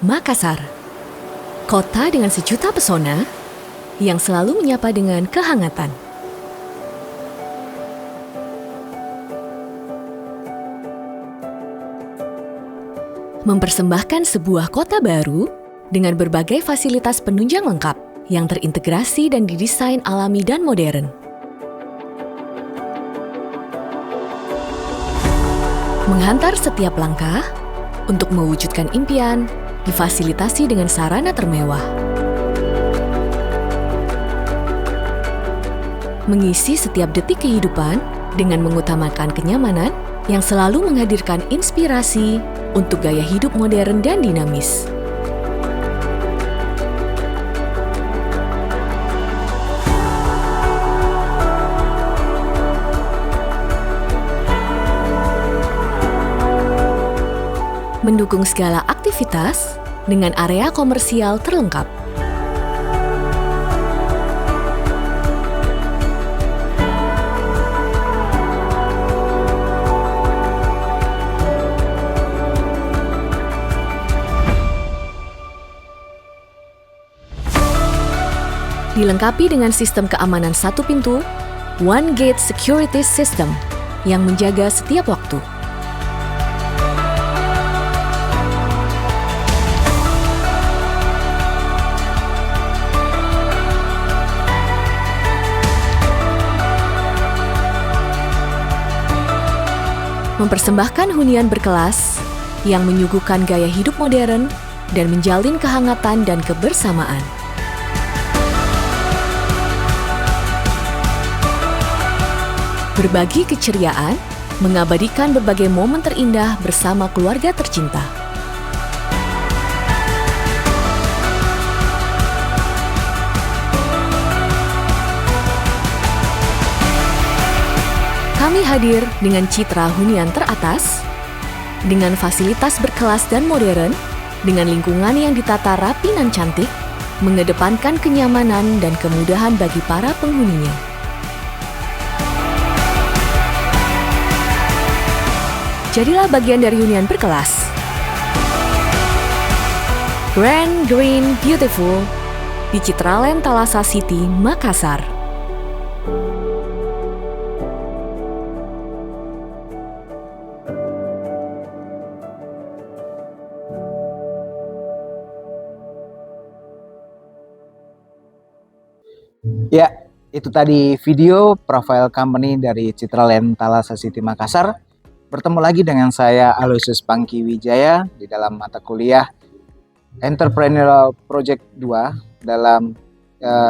Makassar, kota dengan sejuta pesona yang selalu menyapa dengan kehangatan. Mempersembahkan sebuah kota baru dengan berbagai fasilitas penunjang lengkap yang terintegrasi dan didesain alami dan modern. Menghantar setiap langkah untuk mewujudkan impian, difasilitasi dengan sarana termewah. Mengisi setiap detik kehidupan dengan mengutamakan kenyamanan yang selalu menghadirkan inspirasi untuk gaya hidup modern dan dinamis. Mendukung segala aktivitas dengan area komersial terlengkap. Dilengkapi dengan sistem keamanan satu pintu, One Gate Security System yang menjaga setiap waktu. Mempersembahkan hunian berkelas yang menyuguhkan gaya hidup modern dan menjalin kehangatan dan kebersamaan. Berbagi keceriaan, mengabadikan berbagai momen terindah bersama keluarga tercinta. Kami hadir dengan citra hunian teratas, dengan fasilitas berkelas dan modern, dengan lingkungan yang ditata rapi dan cantik, mengedepankan kenyamanan dan kemudahan bagi para penghuninya. Jadilah bagian dari hunian berkelas. Grand, Green, Beautiful di Citraland Thalassa City, Makassar. Ya, itu tadi video profile company dari Citraland Thalassa City Makassar. Bertemu lagi dengan saya Aloysius Pangky Wijaya di dalam mata kuliah Entrepreneurial Project 2 dalam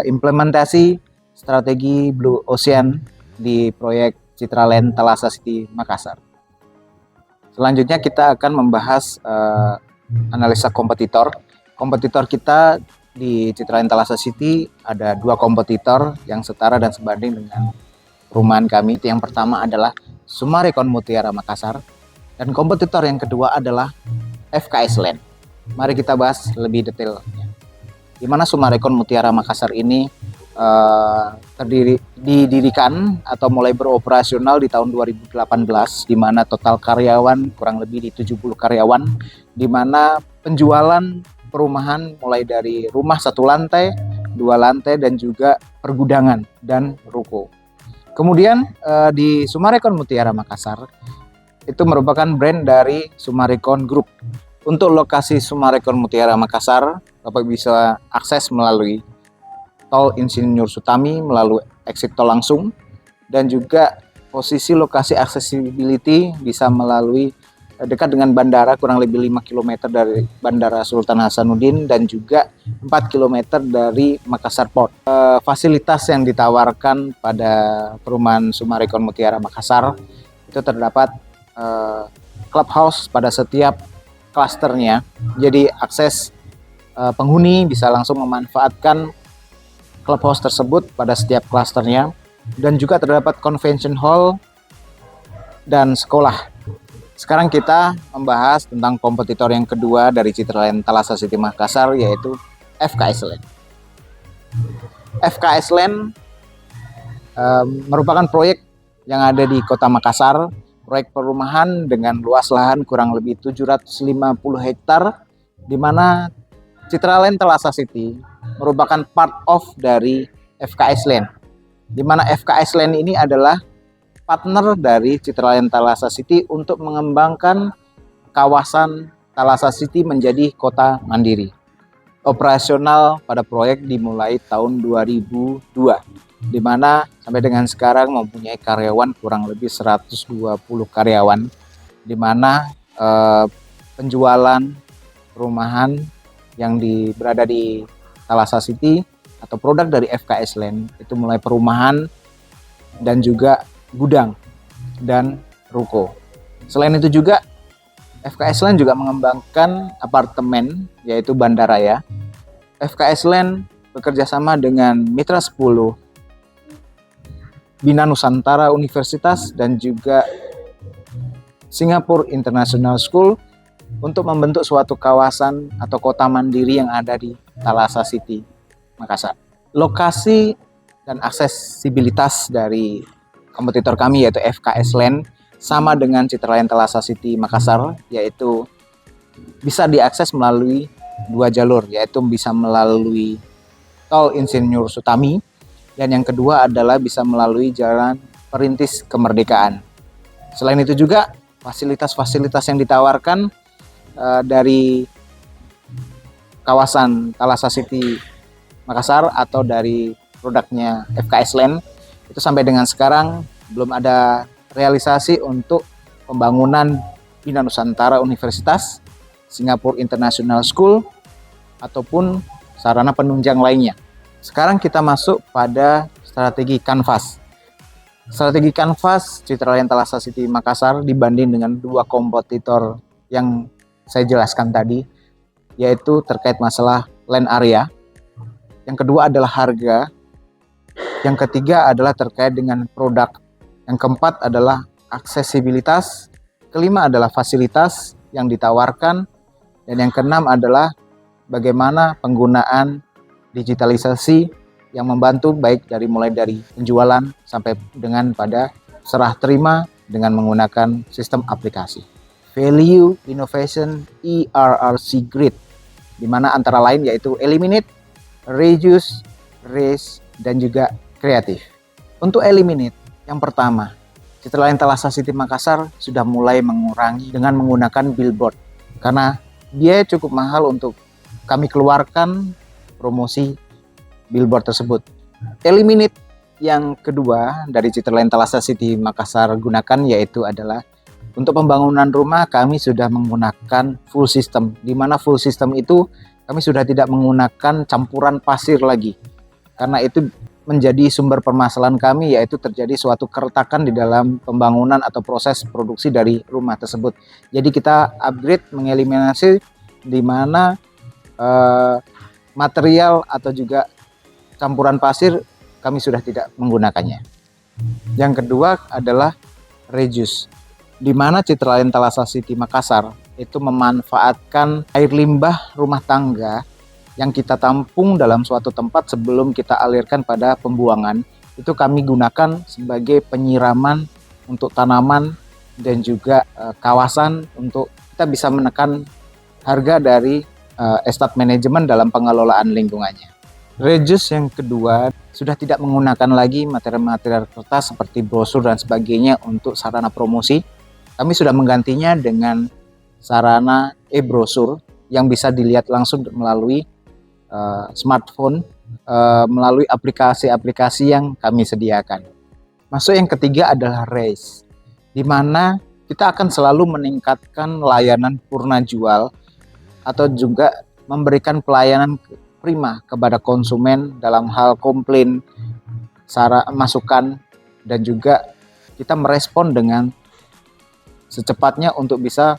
implementasi strategi Blue Ocean di proyek Citraland Thalassa City Makassar. Selanjutnya kita akan membahas analisa kompetitor. Kompetitor kita di Citraland Thalassa City ada dua kompetitor yang setara dan sebanding dengan perumahan kami. Yang pertama adalah Summarecon Mutiara Makassar dan kompetitor yang kedua adalah FKS Land. Mari kita bahas lebih detailnya. Di mana Summarecon Mutiara Makassar ini didirikan atau mulai beroperasional di tahun 2018, di mana total karyawan kurang lebih di 70 karyawan, di mana penjualan perumahan mulai dari rumah 1 lantai, 2 lantai, dan juga pergudangan dan ruko. Kemudian di Summarecon Mutiara Makassar itu merupakan brand dari Summarecon Group. Untuk lokasi Summarecon Mutiara Makassar, Bapak bisa akses melalui Tol Insinyur Sutami melalui exit tol langsung, dan juga posisi lokasi accessibility bisa melalui dekat dengan bandara kurang lebih 5 km dari Bandara Sultan Hasanuddin dan juga 4 km dari Makassar Port. Fasilitas yang ditawarkan pada perumahan Summarecon Mutiara Makassar itu terdapat clubhouse pada setiap klasternya. Jadi akses penghuni bisa langsung memanfaatkan clubhouse tersebut pada setiap klasternya, dan juga terdapat convention hall dan sekolah. Sekarang kita membahas tentang kompetitor yang kedua dari Citraland Thalassa City Makassar, yaitu FKS Land. FKS Land merupakan proyek yang ada di Kota Makassar, proyek perumahan dengan luas lahan kurang lebih 750 hektar di mana Citraland Thalassa City merupakan part of dari FKS Land, di mana FKS Land ini adalah partner dari Citraland Thalassa City untuk mengembangkan kawasan Thalassa City menjadi kota mandiri. Operasional pada proyek dimulai tahun 2002, di mana sampai dengan sekarang mempunyai karyawan kurang lebih 120 karyawan, di mana penjualan perumahan yang berada di Thalassa City atau produk dari FKS Land itu mulai perumahan dan juga gudang dan ruko. Selain itu juga FKS Land juga mengembangkan apartemen yaitu Bandaraya. FKS Land bekerjasama dengan Mitra 10, Bina Nusantara Universitas dan juga Singapore International School untuk membentuk suatu kawasan atau kota mandiri yang ada di Thalassa City, Makassar. Lokasi dan aksesibilitas dari kompetitor kami yaitu FKS Land sama dengan Citraland Thalassa City Makassar, yaitu bisa diakses melalui 2 jalur, yaitu bisa melalui Tol Insinyur Sutami dan yang kedua adalah bisa melalui Jalan Perintis Kemerdekaan. Selain itu juga fasilitas-fasilitas yang ditawarkan dari kawasan Thalassa City Makassar atau dari produknya FKS Land itu sampai dengan sekarang belum ada realisasi untuk pembangunan Bina Nusantara Universitas, Singapore International School, ataupun sarana penunjang lainnya. Sekarang kita masuk pada strategi kanvas. Strategi kanvas Citraland Thalassa City Makassar dibanding dengan 2 kompetitor yang saya jelaskan tadi, yaitu terkait masalah land area. Yang kedua adalah harga. Yang ketiga adalah terkait dengan produk. Yang keempat adalah aksesibilitas. Kelima adalah fasilitas yang ditawarkan. Dan yang keenam adalah bagaimana penggunaan digitalisasi yang membantu baik mulai dari penjualan sampai dengan pada serah terima dengan menggunakan sistem aplikasi. Value Innovation ERRC Grid, di mana antara lain yaitu Eliminate, Reduce, Raise, dan juga Kreatif. Untuk Eliminate, yang pertama, Citraland Thalassa City Makassar sudah mulai mengurangi dengan menggunakan billboard karena biaya cukup mahal untuk kami keluarkan promosi billboard tersebut. Eliminate yang kedua dari Citraland Thalassa City Makassar gunakan yaitu adalah untuk pembangunan rumah kami sudah menggunakan full system, di mana full system itu kami sudah tidak menggunakan campuran pasir lagi karena itu menjadi sumber permasalahan kami, yaitu terjadi suatu keretakan di dalam pembangunan atau proses produksi dari rumah tersebut. Jadi kita upgrade mengeliminasi di mana material atau juga campuran pasir kami sudah tidak menggunakannya. Yang kedua adalah reduce, di mana Citraland Thalassa City Makassar itu memanfaatkan air limbah rumah tangga yang kita tampung dalam suatu tempat sebelum kita alirkan pada pembuangan, itu kami gunakan sebagai penyiraman untuk tanaman dan juga kawasan untuk kita bisa menekan harga dari estate manajemen dalam pengelolaan lingkungannya. Reduce yang kedua sudah tidak menggunakan lagi material-material kertas seperti brosur dan sebagainya untuk sarana promosi. Kami sudah menggantinya dengan sarana e-brosur yang bisa dilihat langsung melalui smartphone, melalui aplikasi-aplikasi yang kami sediakan. Masuk yang ketiga adalah raise, di mana kita akan selalu meningkatkan layanan purna jual atau juga memberikan pelayanan prima kepada konsumen dalam hal komplain, masukan, dan juga kita merespon dengan secepatnya untuk bisa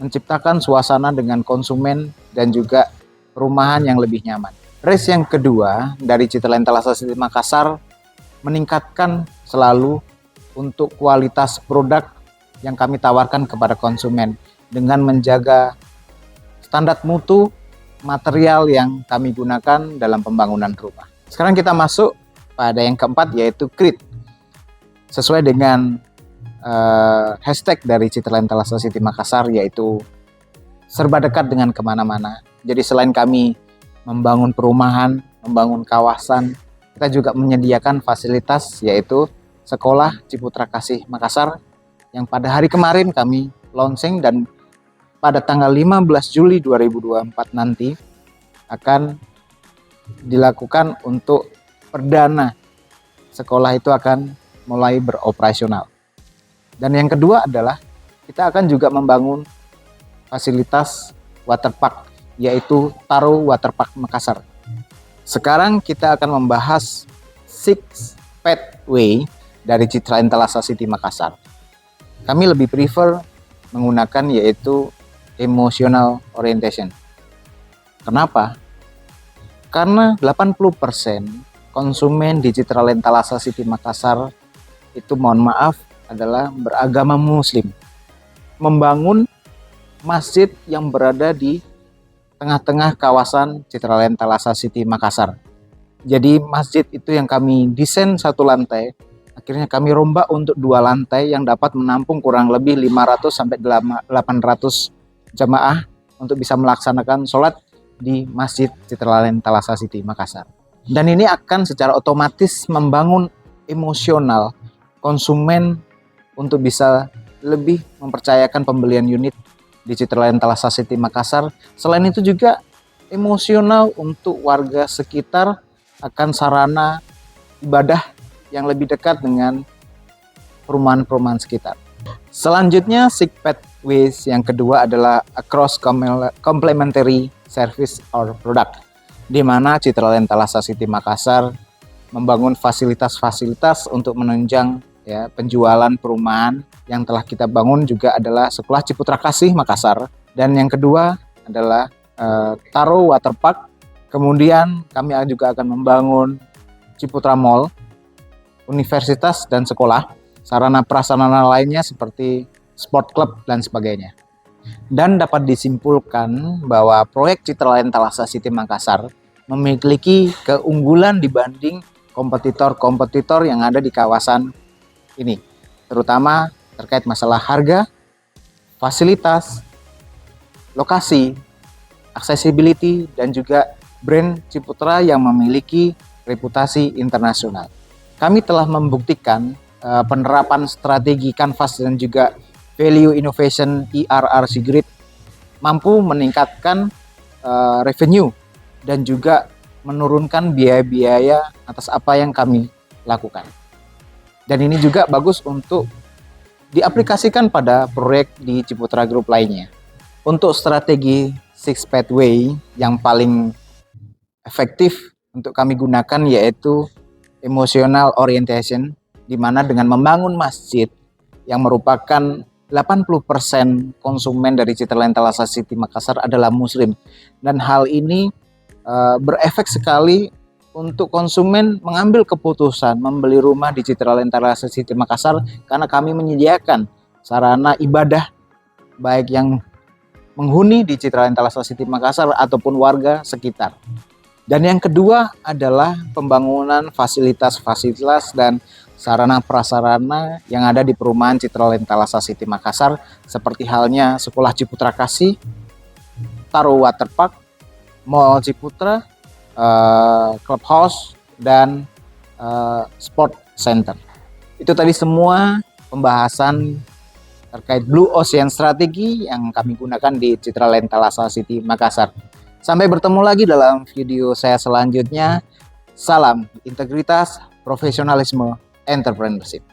menciptakan suasana dengan konsumen dan juga perumahan yang lebih nyaman. Race yang kedua dari Citraland Thalassa City Makassar meningkatkan selalu untuk kualitas produk yang kami tawarkan kepada konsumen dengan menjaga standar mutu material yang kami gunakan dalam pembangunan rumah. Sekarang kita masuk pada yang keempat yaitu CREAT. Sesuai dengan hashtag dari Citraland Thalassa City Makassar yaitu serba dekat dengan kemana-mana. Jadi selain kami membangun perumahan, membangun kawasan, kita juga menyediakan fasilitas yaitu Sekolah Ciputra Kasih Makassar yang pada hari kemarin kami launching, dan pada tanggal 15 Juli 2024 nanti akan dilakukan untuk perdana sekolah itu akan mulai beroperasional. Dan yang kedua adalah kita akan juga membangun fasilitas waterpark yaitu Taro Waterpark Makassar. Sekarang kita akan membahas Six Pathway dari Citra Intelasa City Makassar. Kami lebih prefer menggunakan yaitu emotional orientation. Kenapa? Karena 80% konsumen di Citra Intelasa City Makassar itu, mohon maaf, adalah beragama Muslim. Membangun masjid yang berada di tengah-tengah kawasan Citra Intelasa City Makassar. Jadi masjid itu yang kami desain satu lantai, akhirnya kami rombak untuk 2 lantai yang dapat menampung kurang lebih 500 sampai 800 jamaah untuk bisa melaksanakan sholat di Masjid Citra Intelasa City Makassar. Dan ini akan secara otomatis membangun emosional konsumen untuk bisa lebih mempercayakan pembelian unit di Citra Intelasa City Makassar. Selain itu juga emosional untuk warga sekitar akan sarana ibadah yang lebih dekat dengan perumahan-perumahan sekitar. Selanjutnya, Six Pathways yang kedua adalah Across Complementary Service or Product, di mana Citra Intelasa City Makassar membangun fasilitas-fasilitas untuk menunjang penjualan perumahan. Yang telah kita bangun juga adalah Sekolah Ciputra Kasih Makassar, dan yang kedua adalah Taro Waterpark. Kemudian kami juga akan membangun Ciputra Mall, universitas dan sekolah, sarana prasarana lainnya seperti sport club dan sebagainya. Dan dapat disimpulkan bahwa proyek Citra Intelasa City Makassar memiliki keunggulan dibanding kompetitor-kompetitor yang ada di kawasan ini, terutama terkait masalah harga, fasilitas, lokasi, accessibility, dan juga brand Ciputra yang memiliki reputasi internasional. Kami telah membuktikan penerapan strategi Canvas dan juga Value Innovation ERRC Grid mampu meningkatkan revenue dan juga menurunkan biaya-biaya atas apa yang kami lakukan. Dan ini juga bagus untuk diaplikasikan pada proyek di Ciputra Group lainnya. Untuk strategi Six Pathway yang paling efektif untuk kami gunakan yaitu emotional orientation, di mana dengan membangun masjid yang merupakan 80% konsumen dari Citra Intelasa City Makassar adalah Muslim, dan hal ini berefek sekali untuk konsumen mengambil keputusan membeli rumah di Citra Intelasa City Makassar karena kami menyediakan sarana ibadah baik yang menghuni di Citra Intelasa City Makassar ataupun warga sekitar. Dan yang kedua adalah pembangunan fasilitas-fasilitas dan sarana prasarana yang ada di perumahan Citra Intelasa City Makassar, seperti halnya Sekolah Ciputra Kasih, Taro Waterpark, Mall Ciputra, Clubhouse, dan Sport Center. Itu tadi semua pembahasan terkait Blue Ocean Strategi yang kami gunakan di Citra Intelasa City Makassar. Sampai bertemu lagi dalam video saya selanjutnya. Salam integritas, profesionalisme, entrepreneurship.